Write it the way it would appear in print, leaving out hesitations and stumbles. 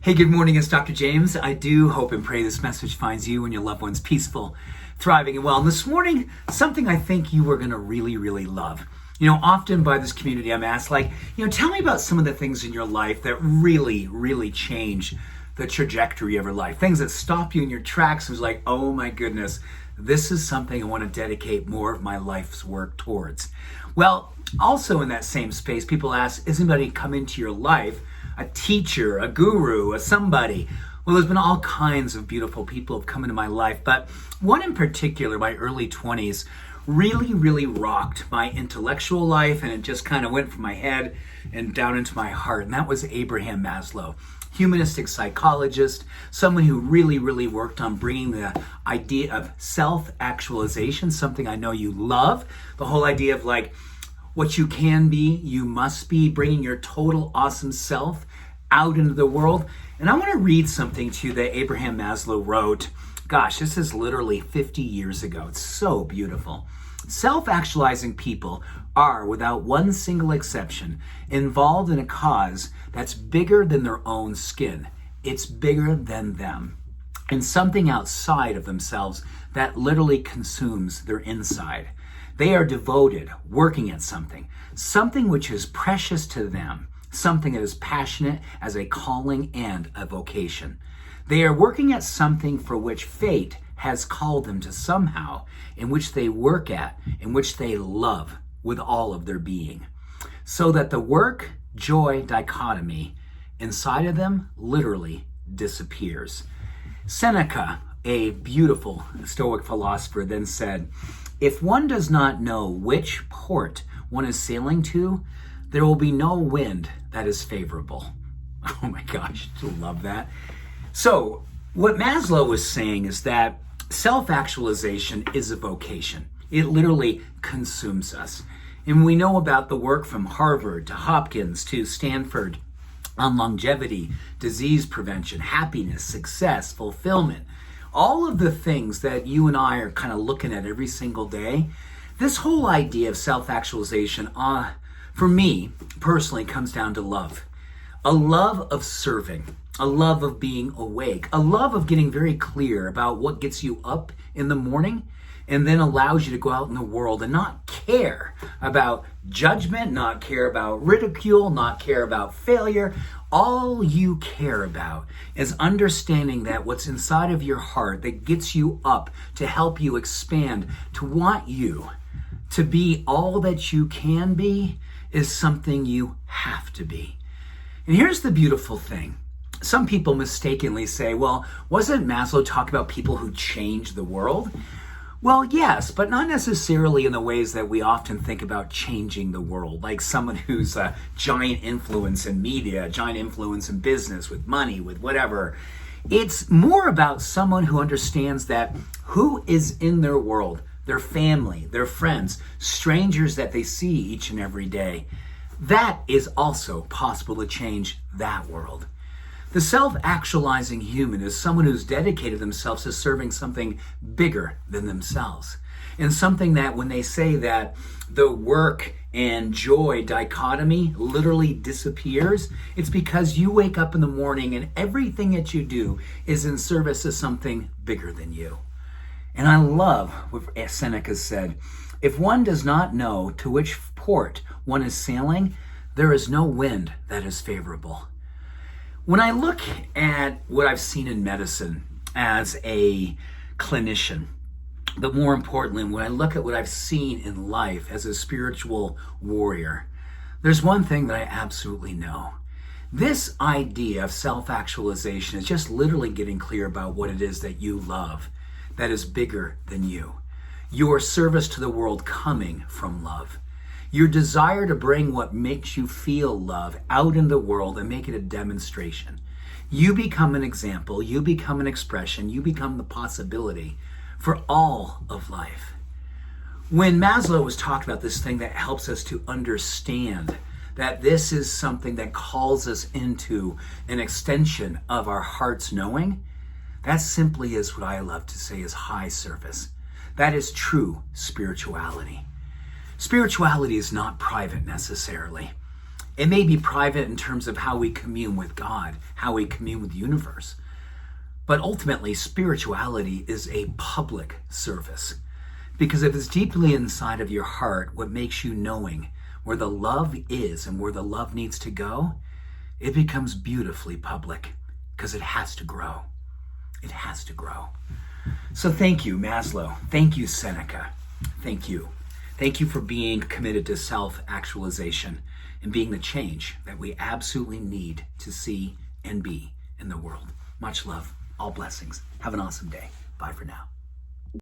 Hey, good morning. It's Dr. James. I do hope and pray this message finds you and your loved ones peaceful, thriving, and well. And this morning, something I think you are going to really love. Often by this community, I'm asked, tell me about some of the things in your life that really change the trajectory of your life. Things that stop you in your tracks. It's like, oh my goodness, this is something I want to dedicate more of my life's work towards. Well, also in that same space, people ask, is anybody come into your life, a teacher, a guru, a somebody? Well, there's been all kinds of beautiful people have come into my life, but one in particular, my early 20s, really rocked my intellectual life, and it just kind of went from my head and down into my heart, and that was Abraham Maslow, humanistic psychologist, someone who really worked on bringing the idea of self-actualization, something I know you love, the whole idea of what you can be, you must be, bringing your total awesome self out into the world. And I want to read something to you that Abraham Maslow wrote. Gosh, this is literally 50 years ago. It's so beautiful. Self-actualizing people are, without one single exception, involved in a cause that's bigger than their own skin. It's bigger than them. And something outside of themselves that literally consumes their inside. They are devoted, working at something which is precious to them, something that is passionate as a calling and a vocation. They are working at something for which fate has called them to somehow, in which they work at, in which they love with all of their being. So that the work-joy dichotomy inside of them literally disappears. Seneca, a beautiful Stoic philosopher, then said, if one does not know which port one is sailing to, there will be no wind that is favorable. Oh my gosh, I love that. So what Maslow was saying is that self-actualization is a vocation. It literally consumes us. And we know about the work from Harvard to Hopkins to Stanford on longevity, disease prevention, happiness, success, fulfillment. All of the things that you and I are kind of looking at every single day, this whole idea of self-actualization, for me personally, comes down to love. A love of serving, a love of being awake, a love of getting very clear about what gets you up in the morning and then allows you to go out in the world and not care about judgment, not care about ridicule, not care about failure. All you care about is understanding that what's inside of your heart that gets you up to help you expand, to want you to be all that you can be, is something you have to be. And here's the beautiful thing. Some people mistakenly say, well, wasn't Maslow talking about people who changed the world? Well, yes, but not necessarily in the ways that we often think about changing the world, like someone who's a giant influence in media, a giant influence in business, with money, with whatever. It's more about someone who understands that who is in their world, their family, their friends, strangers that they see each and every day. That is also possible to change that world. The self-actualizing human is someone who's dedicated themselves to serving something bigger than themselves. And something that when they say that the work and joy dichotomy literally disappears, it's because you wake up in the morning and everything that you do is in service of something bigger than you. And I love what Seneca said, if one does not know to which port one is sailing, there is no wind that is favorable. When I look at what I've seen in medicine as a clinician, but more importantly, when I look at what I've seen in life as a spiritual warrior, there's one thing that I absolutely know. This idea of self-actualization is just literally getting clear about what it is that you love that is bigger than you. Your service to the world coming from love. Your desire to bring what makes you feel love out in the world and make it a demonstration. You become an example, you become an expression, you become the possibility for all of life. When Maslow was talking about this thing that helps us to understand that this is something that calls us into an extension of our heart's knowing, that simply is what I love to say is high service. That is true spirituality. Spirituality is not private necessarily. It may be private in terms of how we commune with God, how we commune with the universe. But ultimately, spirituality is a public service. Because if it's deeply inside of your heart, what makes you knowing where the love is and where the love needs to go, it becomes beautifully public because it has to grow. It has to grow. So thank you, Maslow. Thank you, Seneca. Thank you. Thank you for being committed to self-actualization and being the change that we absolutely need to see and be in the world. Much love. All blessings. Have an awesome day. Bye for now.